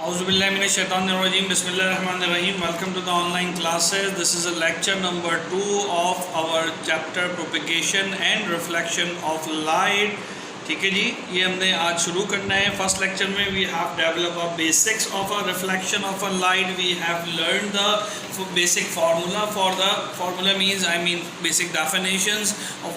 Auzubillahiminash-shaytanir-rajim. Bismillahir-rahmanir-rahim. Welcome to the online classes. This is a lecture number 2 of our chapter propagation and reflection of light. ठीक है जी, ये हमने आज शुरू करना है. फर्स्ट लेक्चर में we have develop a basics of a reflection of a light. We have learn the basic formula for the formula means basic definitions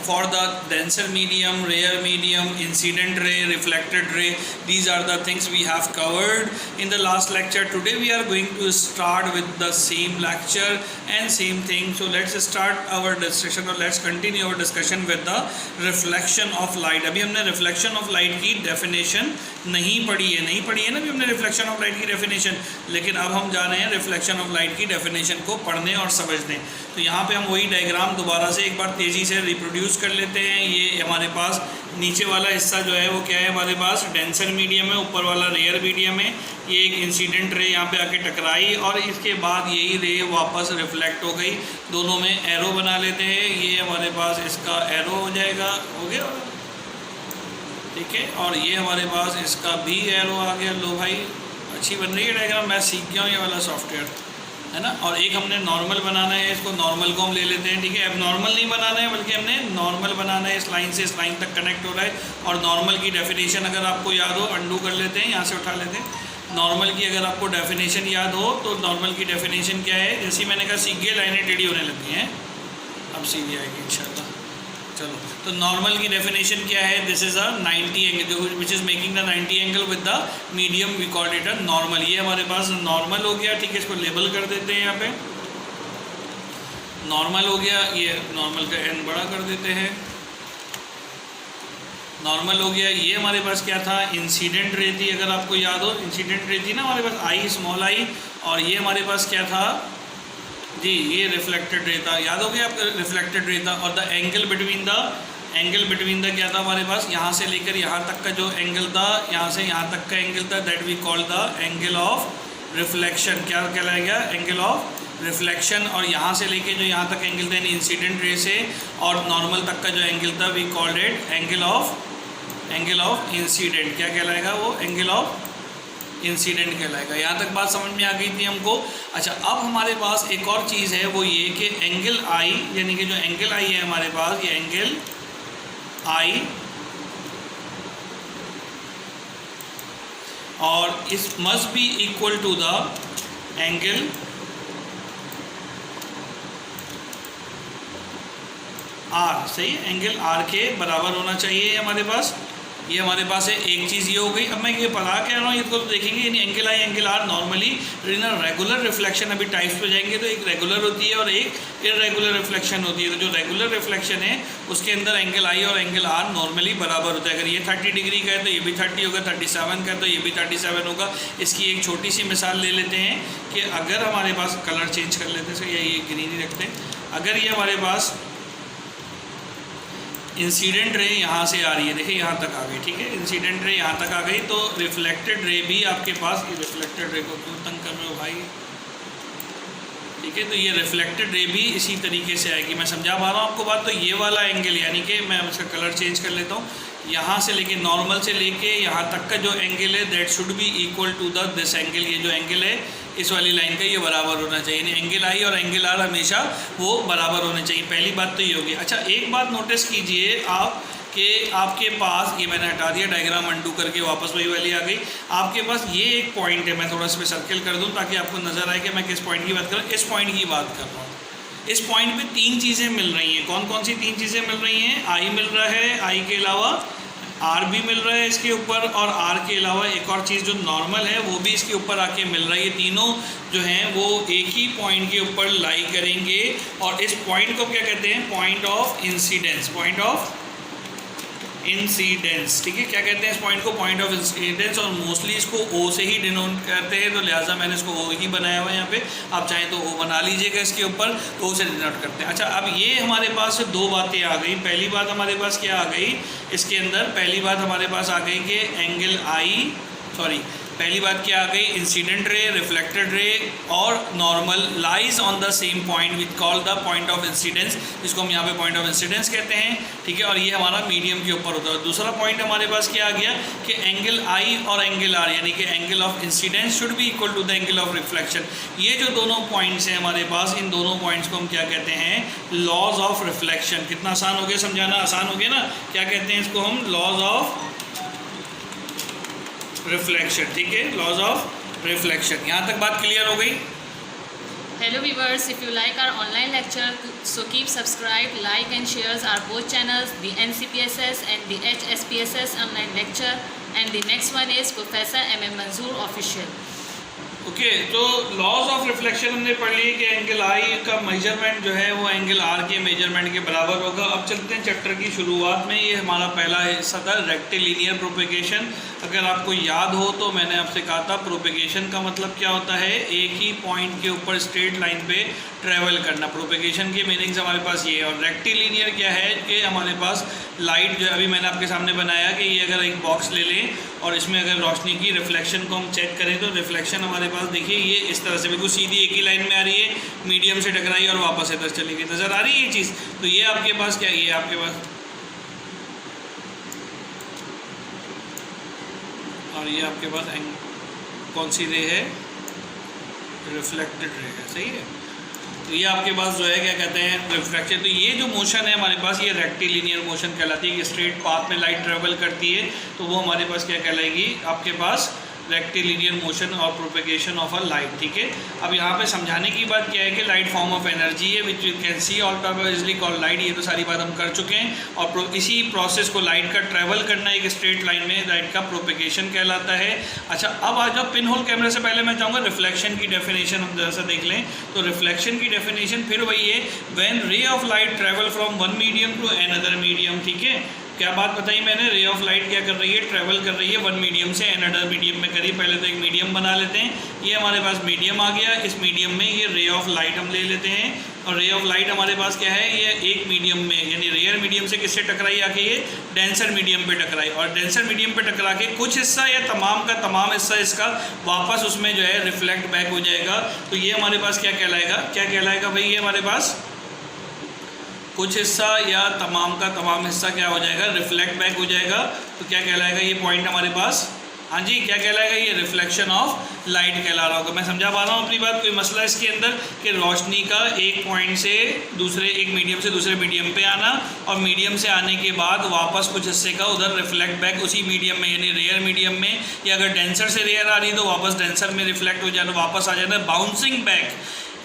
for the denser medium, rare medium, incident ray, reflected ray. These are the things we have covered in the last lecture. Today we are going to start with the same lecture and same thing. So let's start our discussion और let's continue our discussion with the reflection of light. अभी हमने reflection of light की definition नहीं पढ़ी है ना. अभी हमने रिफ्लेक्शन ऑफ लाइट की डेफिनेशन, लेकिन अब हम जा रहे हैं रिफ्लेक्शन ऑफ लाइट की डेफिनेशन को पढ़ने और समझने. तो यहाँ पे हम वही डायग्राम दोबारा से एक बार तेज़ी से रिप्रोड्यूस कर लेते हैं. ये हमारे पास नीचे वाला हिस्सा जो है वो क्या है, हमारे पास डेंसर मीडियम है, ऊपर वाला रेयर मीडियम है. ये एक इंसिडेंट रे यहाँ पे आके टकराई और इसके बाद यही रे वापस रिफ्लेक्ट हो गई. दोनों में एरो बना लेते हैं. ये हमारे पास इसका एरो हो जाएगा, हो गया ठीक है. और ये हमारे पास इसका भी एरो आ गया. लो भाई, अच्छी बन रही है डायग्राम. मैं सीख गया हूँ ये वाला सॉफ्टवेयर, है ना. और एक हमने नॉर्मल बनाना है, इसको नॉर्मल को हम ले लेते हैं. ठीक है, अब नॉर्मल नहीं बनाना है बल्कि हमने नॉर्मल बनाना है. इस लाइन से इस लाइन तक कनेक्ट हो रहा है. और नॉर्मल की डेफिनेशन अगर आपको याद हो, अंडू कर लेते हैं, यहाँ से उठा लेते हैं. नॉर्मल की अगर आपको डेफिनेशन याद हो तो नॉर्मल की डेफिनेशन क्या है, जैसे मैंने कहा सीख गए, लाइनें टेढ़ी होने लगती हैं, अब सीधी आएगी इंशाल्लाह. चलो, तो नॉर्मल की डेफिनेशन क्या है, this is a 90 angle which is making the 90 angle with the medium, we call it a normal. ये हमारे पास नॉर्मल हो गया. ठीक है, इसको लेबल कर देते हैं. यहाँ पे नॉर्मल हो गया. ये नॉर्मल का एन बड़ा कर देते हैं. नॉर्मल हो गया. ये हमारे पास क्या था, इंसिडेंट रे थी. अगर आपको याद हो, इंसिडेंट रे थी ना हमारे पास, आई स्मॉल आई. और ये हमारे पास क्या था जी, ये रिफ्लेक्टेड रे था. याद हो गया आपका, रिफ्लेक्टेड रे था. और द एंगल बिटवीन द क्या था हमारे पास, यहाँ से लेकर यहाँ तक का जो एंगल था, यहाँ से यहाँ तक का एंगल था, that we call the angle of reflection. क्या कहलाएगा, एंगल ऑफ रिफ्लेक्शन. और यहाँ से लेके जो यहाँ तक एंगल था इंसिडेंट रे से और नॉर्मल तक का जो एंगल था, we called it angle of incident. क्या कहलाएगा वो, एंगल ऑफ इंसिडेंट कहलाएगा. यहाँ तक बात समझ में आ गई थी हमको. अच्छा, अब हमारे पास एक और चीज़ है, वो ये कि एंगल आई, यानी कि जो एंगल आई है हमारे पास, ये एंगल आई और is must be equal to the angle R. सही है, एंगल आर के बराबर होना चाहिए हमारे पास. ये हमारे पास है. एक चीज़ ये हो गई. अब मैं ये पढ़ा कह रहा हूँ, ये तो देखेंगे यानी angle I angle R normally in regular reflection. अभी टाइप्स पे जाएंगे तो एक रेगुलर होती है और एक इरेगुलर रिफ्लेक्शन होती है. तो जो रेगुलर रिफ्लेक्शन है उसके अंदर एंगल आई और एंगल आर नॉर्मली बराबर होता है. अगर ये 30 डिग्री का है तो ये भी 30 होगा, 37 का है तो ये भी 37 होगा. इसकी एक छोटी सी मिसाल ले लेते हैं कि अगर हमारे पास, कलर चेंज कर लेते हैं, ये ग्रीन ही रखते हैं. अगर ये हमारे पास इंसिडेंट रे यहाँ से आ रही है, देखिए यहाँ तक आ गई. ठीक है, इंसिडेंट रे यहाँ तक आ गई, तो रिफ्लेक्टेड रे भी आपके पास, ये रिफ्लेक्टेड रे को क्यों तंग कर रहे हो भाई. ठीक है, तो ये रिफ्लेक्टेड रे भी इसी तरीके से आएगी. मैं समझा पा रहा हूँ आपको बात. तो ये वाला एंगल, यानी कि मैं उसका कलर चेंज कर लेता हूँ, यहाँ से लेके नॉर्मल से लेके यहाँ तक का जो एंगल है, that should be equal to the this angle. ये जो एंगल है इस वाली लाइन का, ये बराबर होना चाहिए. यानी एंगल आई और एंगल आर हमेशा वो बराबर होने चाहिए. पहली बात तो ये होगी. अच्छा, एक बात नोटिस कीजिए आप कि आपके पास, ये मैंने हटा दिया डायग्राम, अंडू करके वापस वही वाली आ गई. आपके पास ये एक पॉइंट है, मैं थोड़ा इस पर सर्किल कर दूँ ताकि आपको नज़र आए कि मैं किस पॉइंट की बात कर रहा हूँ. इस पॉइंट की बात कर रहा हूँ. इस पॉइंट पे 3 चीज़ें मिल रही हैं. कौन कौन सी 3 चीज़ें मिल रही हैं, आई मिल रहा है, आई के अलावा आर भी मिल रहा है इसके ऊपर, और आर के अलावा एक और चीज़ जो नॉर्मल है वो भी इसके ऊपर आके मिल रहा है. ये तीनों जो हैं वो एक ही पॉइंट के ऊपर लाई करेंगे. और इस पॉइंट को क्या कहते हैं, point of incidence. Point of incidence. ठीक है, क्या कहते हैं इस पॉइंट को, पॉइंट ऑफ इंसिडेंस. और मोस्टली इसको ओ से ही डिनोट करते हैं, तो लिहाजा मैंने इसको ओ ही बनाया हुआ है यहाँ पे. आप चाहें तो ओ बना लीजिएगा इसके ऊपर, तो ओ से डिनोट करते हैं. अच्छा, अब ये हमारे पास 2 बातें आ गई. पहली बात हमारे पास क्या आ गई इसके अंदर, पहली बात हमारे पास आ गई कि एंगल आई, सॉरी, पहली बात क्या आ गई, इंसिडेंट रे, रिफ्लेक्टेड रे और normal lies on the same point which call the point of incidence, जिसको हम यहाँ पे पॉइंट ऑफ इंसिडेंस कहते हैं, ठीक है। और ये हमारा मीडियम के ऊपर होता है। दूसरा पॉइंट हमारे पास क्या आ गया कि एंगल आई और एंगल आर यानी कि angle of incidence should be equal to the angle of reflection. ये जो दोनों पॉइंट्स हैं हमारे पास, इन दोनों पॉइंट्स को हम क्या कहते हैं, लॉज ऑफ रिफ्लेक्शन। कितना आसान हो गया समझाना, आसान हो गया ना। क्या कहते हैं इसको हम, लॉज ऑफ रिफ्लेक्शन, ठीक है, लॉज ऑफ रिफ्लेक्शन। यहाँ तक बात क्लियर हो गई। Hello viewers, if you like our online lecture, so keep subscribe, like and shares our both channels, the NCPSS and the HSPSS online lecture, and the next one is Professor MM Manzoor official. Okay तो laws of reflection हमने पढ़ ली कि angle आई का measurement जो है वो angle are के measurement के बराबर होगा। अब चलते हैं चैप्टर की शुरुआत में। ये हमारा पहला हिस्सा था रेक्टिलिनियर प्रोपेगेशन। अगर आपको याद हो तो मैंने आपसे कहा था प्रोपेगेशन का मतलब क्या होता है, एक ही पॉइंट के ऊपर स्ट्रेट लाइन पे ट्रैवल करना। प्रोपेगेशन की मीनिंग्स हमारे पास ये है। और रेक्टिलिनियर क्या है कि हमारे पास लाइट जो अभी मैंने आपके सामने बनाया कि ये अगर एक बॉक्स ले लें और इसमें अगर रोशनी की रिफ्लेक्शन को हम चेक करें तो रिफ्लेक्शन हमारे पास देखिए ये इस तरह से बिल्कुल सीधी एक ही लाइन में आ रही है, मीडियम से टकराई और वापस इधर चली गई। नज़र आ रही है ये चीज़। तो ये आपके पास क्या है, ये आपके पास, और ये आपके पास कौन सी रे है, रिफ्लेक्टेड रे है, सही है। तो ये आपके पास जो है क्या कहते हैं, रिफ्लेक्शन। तो ये जो मोशन है हमारे पास ये रेक्टिलिनियर मोशन कहलाती है कि स्ट्रेट पाथ में लाइट ट्रेवल करती है, तो वो हमारे पास क्या कहलाएगी, आपके पास रेक्टिलिनियर मोशन और प्रोपेगेशन ऑफ अ लाइट, ठीक है। अब यहाँ पे समझाने की बात क्या है कि लाइट फॉर्म ऑफ एनर्जी है which you can see all time easily called light. ये तो सारी बात हम कर चुके हैं। और इसी प्रोसेस को लाइट का ट्रैवल करना एक स्ट्रेट लाइन में, लाइट का प्रोपेगेशन कहलाता है। अच्छा अब आ जाओ पिन होल कैमरे से पहले मैं चाहूँगा रिफ्लेक्शन की डेफिनेशन हम जरा सा देख लें। तो रिफ्लेक्शन की डेफिनेशन फिर वही है, when ray of light travel from one medium to another medium, ठीक है। क्या बात बताई मैंने, रे ऑफ लाइट क्या कर रही है, ट्रैवल कर रही है वन मीडियम से अनदर मीडियम में करी। पहले तो एक मीडियम बना लेते हैं, ये हमारे पास मीडियम आ गया। इस मीडियम में ये रे ऑफ लाइट हम ले लेते हैं और रे ऑफ लाइट हमारे पास क्या है, ये एक मीडियम में यानी रेयर मीडियम से किससे टकराई आके ये डेंसर मीडियम पे टकराई। और डेंसर मीडियम पे टकरा के कुछ हिस्सा या तमाम का तमाम हिस्सा इसका वापस उसमें जो है रिफ्लेक्ट बैक हो जाएगा। तो ये हमारे पास क्या कहलाएगा, क्या कहलाएगा भाई, ये हमारे पास कुछ हिस्सा या तमाम का तमाम हिस्सा क्या हो जाएगा, रिफ्लेक्ट बैक हो जाएगा। तो क्या कहलाएगा ये पॉइंट हमारे पास, हाँ जी क्या कहलाएगा, ये रिफ्लेक्शन ऑफ लाइट कहला रहा होगा। मैं समझा पा रहा हूँ अपनी बात, कोई मसला इसके अंदर कि रोशनी का एक पॉइंट से दूसरे, एक मीडियम से दूसरे मीडियम पे आना और मीडियम से आने के बाद वापस कुछ हिस्से का उधर रिफ्लेक्ट बैक उसी मीडियम में यानी रेयर मीडियम में, या अगर डेंसर से रेयर आ रही तो वापस डेंसर में रिफ्लेक्ट हो जाना, वापस आ जाना, बाउंसिंग बैक।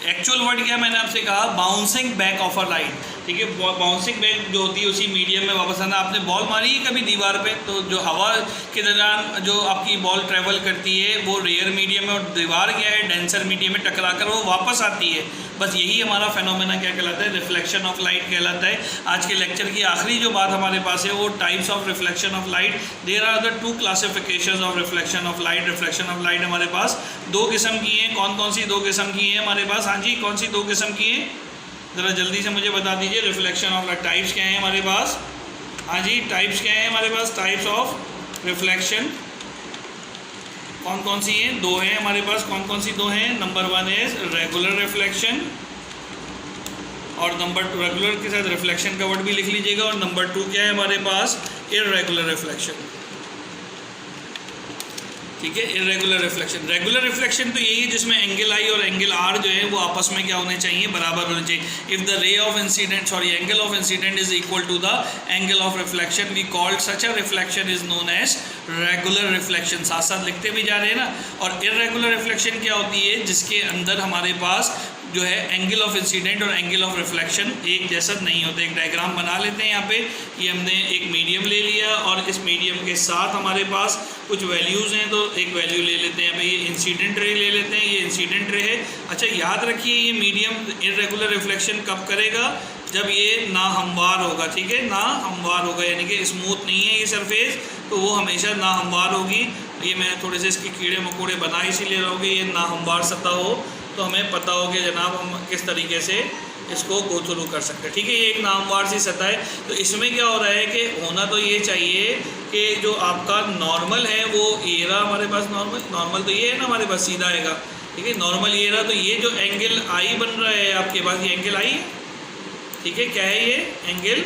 एक्चुअल वर्ड क्या मैंने आपसे कहा, bouncing back of a light, ठीक है। बाउंसिंग बैक जो होती है उसी मीडियम में वापस आना। आपने बॉल मारी है कभी दीवार पे, तो जो हवा के दौरान जो आपकी बॉल ट्रैवल करती है वो रेयर मीडियम में और दीवार क्या है डेंसर मीडियम में टकराकर वो वापस आती है। बस यही हमारा फेनोमेना क्या कहलाता है, रिफ्लेक्शन ऑफ लाइट कहलाता है। आज के लेक्चर की आखिरी जो बात हमारे पास है वो types of reflection of light. There are the two classification of reflection of light. Reflection of light हमारे पास दो किस्म की हैं। कौन कौन सी दो किस्म की हैं हमारे पास, हाँ जी कौन सी दो किस्म की हैं, ज़रा जल्दी से मुझे बता दीजिए। रिफ्लेक्शन ऑफ लाइट टाइप्स क्या हैं हमारे पास, हाँ जी टाइप्स क्या हैं हमारे पास, टाइप्स ऑफ रिफ्लेक्शन कौन कौन सी हैं, दो हैं हमारे पास। कौन कौन सी दो हैं, number one is regular reflection और नंबर टू, रेगुलर के साथ रिफ्लेक्शन का वर्ड भी लिख लीजिएगा। और नंबर टू क्या है हमारे पास, इर्रेगुलर रिफ्लेक्शन, ठीक है। इर्रेगुलर रिफ्लेक्शन, रेगुलर रिफ्लेक्शन तो यही है जिसमें एंगल आई और एंगल आर जो है वो आपस में क्या होने चाहिए, बराबर होने चाहिए। If the ray of incident sorry angle of incident is equal to the angle of reflection we called such a reflection is known as regular reflection. साथ साथ लिखते भी जा रहे हैं ना। और इर्रेगुलर रिफ्लेक्शन क्या होती है, जिसके अंदर हमारे पास जो है एंगल ऑफ इंसिडेंट और एंगल ऑफ रिफ्लेक्शन एक जैसा नहीं होता। एक डायग्राम बना लेते हैं यहाँ पे। ये हमने एक मीडियम ले लिया और इस मीडियम के साथ हमारे पास कुछ वैल्यूज़ हैं, तो एक वैल्यू ले लेते हैं भाई, ये इंसिडेंट रे ले लेते हैं, ये इंसिडेंट रे है। अच्छा याद रखिए ये मीडियम इर्रेगुलर रिफ्लेक्शन कब करेगा, जब ये ना हमवार होगा, ठीक है, ना हमवार होगा यानी कि स्मूथ नहीं है ये सरफेस, तो वो हमेशा ना हमवार होगी। ये मैं थोड़े से इसके कीड़े मकोड़े बना इसीलिए रहोगे, ये ना हमवार सतह हो तो हमें पता हो कि जनाब हम किस तरीके से इसको गो थ्रू कर सकते हैं। ठीक है, ये एक नामवार सी सतह है। तो इसमें क्या हो रहा है कि होना तो ये चाहिए कि जो आपका नॉर्मल है वो ये रहा हमारे पास, नॉर्मल तो ये है ना हमारे पास, सीधा आएगा। ठीक है, नॉर्मल ये रहा, तो ये जो एंगल आई बन रहा है आपके पास, ये एंगल आई है। ठीक है, क्या है ये एंगल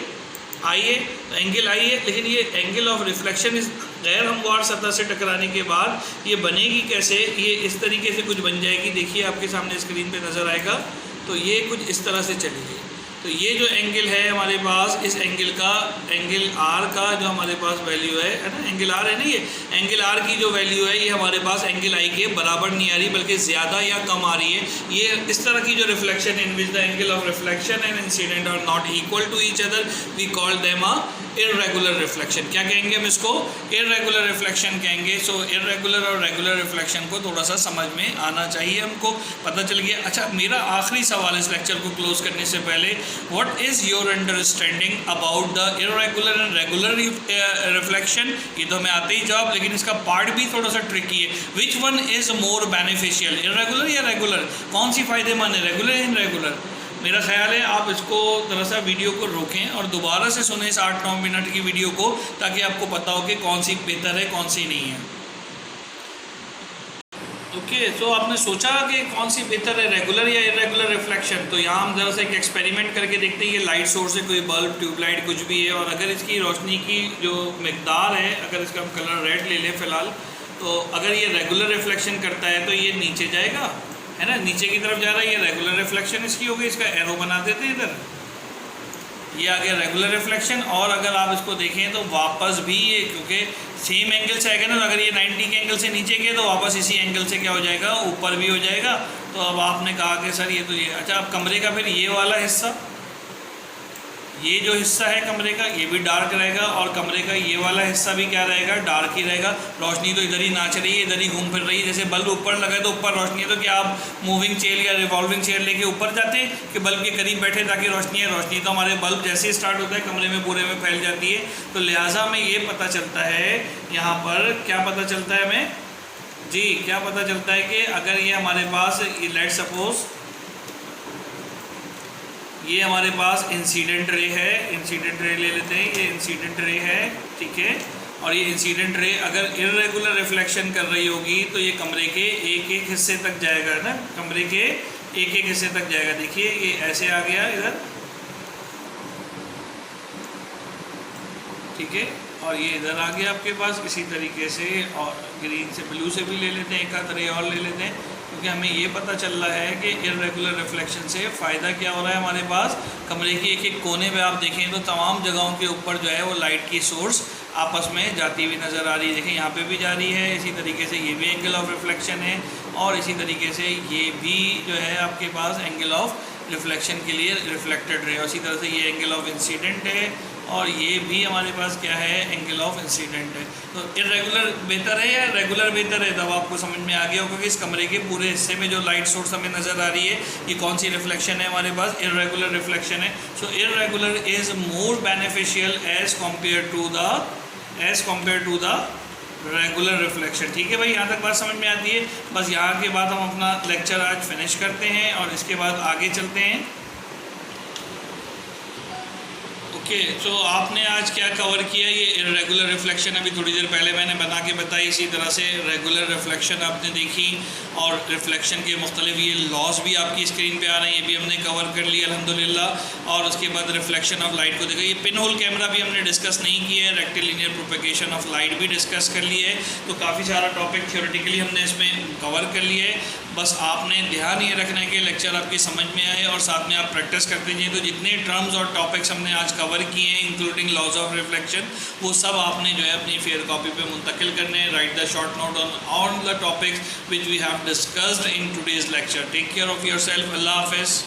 आई है, तो एंगल आई है, लेकिन ये एंगल ऑफ रिफ्लेक्शन इस गैर हमवार सतह से टकराने के बाद ये बनेगी कैसे, ये इस तरीके से कुछ बन जाएगी। देखिए आपके सामने स्क्रीन पे नज़र आएगा, तो ये कुछ इस तरह से चलेगी। तो ये जो एंगल है हमारे पास, इस एंगल का, एंगल आर का जो हमारे पास वैल्यू है ना, एंगल आर है ना, ये एंगल आर की जो वैल्यू है ये हमारे पास एंगल आई के बराबर नहीं आ रही, बल्कि ज़्यादा या कम आ रही है। ये इस तरह की जो reflection in which the angle of reflection and incident are not equal to each other, we call them a irregular reflection. क्या कहेंगे हम इसको? इर्रेगुलर रिफ्लेक्शन कहेंगे। सो इर्रेगुलर और रेगुलर रिफ्लेक्शन को थोड़ा सा समझ में आना चाहिए, हमको पता चल गया। अच्छा, मेरा आखिरी सवाल इस लेक्चर को क्लोज करने से पहले, what is your understanding about the irregular and regular reflection? ये तो हमें आते ही जवाब, लेकिन इसका पार्ट भी थोड़ा सा ट्रिकी है। Which one is more beneficial, irregular या रेगुलर? कौन सी फ़ायदेमंद है, रेगुलर या इनरेगुलर? मेरा ख्याल है आप इसको ज़रा सा वीडियो को रोकें और दोबारा से सुनें इस 8-9 मिनट की वीडियो को, ताकि आपको पता हो कि कौन सी बेहतर है कौन सी नहीं है। ओके, तो आपने सोचा कि कौन सी बेहतर है, रेगुलर या इरेगुलर रिफ्लेक्शन? तो यहाँ हम ज़रा सा एक एक्सपेरिमेंट करके देखते हैं। ये लाइट सोर्स है, कोई बल्ब, ट्यूबलाइट, कुछ भी है, और अगर इसकी रोशनी की जो मकदार है, अगर इसका हम कलर रेड ले लें फ़िलहाल, तो अगर ये रेगुलर रिफ्लेक्शन करता है तो ये नीचे जाएगा, है ना, नीचे की तरफ जा रहा है। ये रेगुलर रिफ्लेक्शन इसकी हो गई, इसका एरो बना देते हैं इधर, ये आ गया रेगुलर रिफ्लेक्शन। और अगर आप इसको देखें तो वापस भी ये, क्योंकि सेम एंगल से आएगा ना, तो अगर ये 90 के एंगल से नीचे गए तो वापस इसी एंगल से क्या हो जाएगा, ऊपर भी हो जाएगा। तो अब आपने कहा कि सर ये तो ये, अच्छा, अब कमरे का फिर ये वाला हिस्सा, ये जो हिस्सा है कमरे का, ये भी डार्क रहेगा, और कमरे का ये वाला हिस्सा भी क्या रहेगा, डार्क ही रहेगा। रोशनी तो इधर ही नाच रही है, इधर ही घूम फिर रही है। जैसे बल्ब ऊपर लगा है तो ऊपर रोशनी है, तो क्या आप मूविंग चेयर या रिवॉल्विंग चेयर लेके ऊपर जाते हैं कि बल्ब के करीब बैठे ताकि रोशनी है? रोशनी तो हमारे बल्ब जैसे ही स्टार्ट होता है कमरे में पूरे में फैल जाती है। तो लिहाजा हमें ये पता चलता है, यहाँ पर क्या पता चलता है हमें जी, क्या पता चलता है कि अगर ये हमारे पास, लेट सपोज ये हमारे पास इंसिडेंट रे है, इंसिडेंट रे ले लेते हैं, ये इंसिडेंट रे है, ठीक है। और ये इंसिडेंट रे अगर इर्रेगुलर रिफ्लेक्शन कर रही होगी तो ये कमरे के एक एक हिस्से तक जाएगा ना, कमरे के एक एक हिस्से तक जाएगा। देखिए ये ऐसे आ गया इधर, ठीक है, और ये इधर आ गया आपके पास इसी तरीके से। और ग्रीन से, ब्लू से भी ले लेते हैं, एक आध रे और ले लेते हैं, क्योंकि हमें ये पता चल रहा है कि इर्रेगुलर रिफ्लेक्शन से फ़ायदा क्या हो रहा है हमारे पास। कमरे के एक एक कोने पे आप देखें तो तमाम जगहों के ऊपर जो है वो लाइट की सोर्स आपस में जाती हुई नज़र आ रही है। देखें यहाँ पे भी जा रही है, इसी तरीके से ये भी एंगल ऑफ रिफ्लेक्शन है, और इसी तरीके से ये भी जो है आपके पास एंगल ऑफ रिफ्लेक्शन के लिए रिफ्लेक्टेड रे, इसी तरह से ये एंगल ऑफ इंसिडेंट है, और ये भी हमारे पास क्या है, एंगल ऑफ इंसिडेंट है। तो इर्रेगुलर बेहतर है या रेगुलर बेहतर है? तब आपको समझ में आ गया होगा कि इस कमरे के पूरे हिस्से में जो लाइट सोर्स हमें नज़र आ रही है ये कौन सी रिफ्लेक्शन है हमारे पास, इर्रेगुलर रिफ्लेक्शन है। So irregular is more beneficial as compare to the regular reflection. ठीक है भाई, यहाँ तक बात समझ में आती है। बस यहाँ के बाद हम अपना लेक्चर आज फिनिश करते हैं और इसके बाद आगे चलते हैं। ओके, तो आपने आज क्या कवर किया? ये इर्रेगुलर रिफ्लेक्शन अभी थोड़ी देर पहले मैंने बना के बताई, इसी तरह से रेगुलर रिफ्लेक्शन आपने देखी, और रिफ्लेक्शन के मुख्तलिफ ये लॉज भी आपकी स्क्रीन पे आ रहे हैं, ये भी हमने कवर कर लिया अल्हम्दुलिल्लाह। और उसके बाद रिफ्लेक्शन ऑफ लाइट को देखा। ये पिन होल कैमरा भी हमने डिस्कस नहीं किया है, रेक्टिलिनियर प्रोपेगेशन ऑफ लाइट भी डिस्कस कर लिया है। तो काफ़ी सारा टॉपिक थ्योरेटिकली हमने इसमें कवर कर लिया है। बस आपने ध्यान ये रखना है कि लेक्चर आपकी समझ में आए और साथ में आप प्रैक्टिस करते जाइए। तो जितने टर्म्स और टॉपिक्स हमने आज कवर किए हैं इंक्लूडिंग लॉज ऑफ रिफ्लेक्शन, वो सब आपने जो है अपनी फेयर कॉपी पे मुंतकिल करने हैं। Write the short note on the topics which we have discussed in today's lecture. Take care of yourself. Allah हाफ़िज़।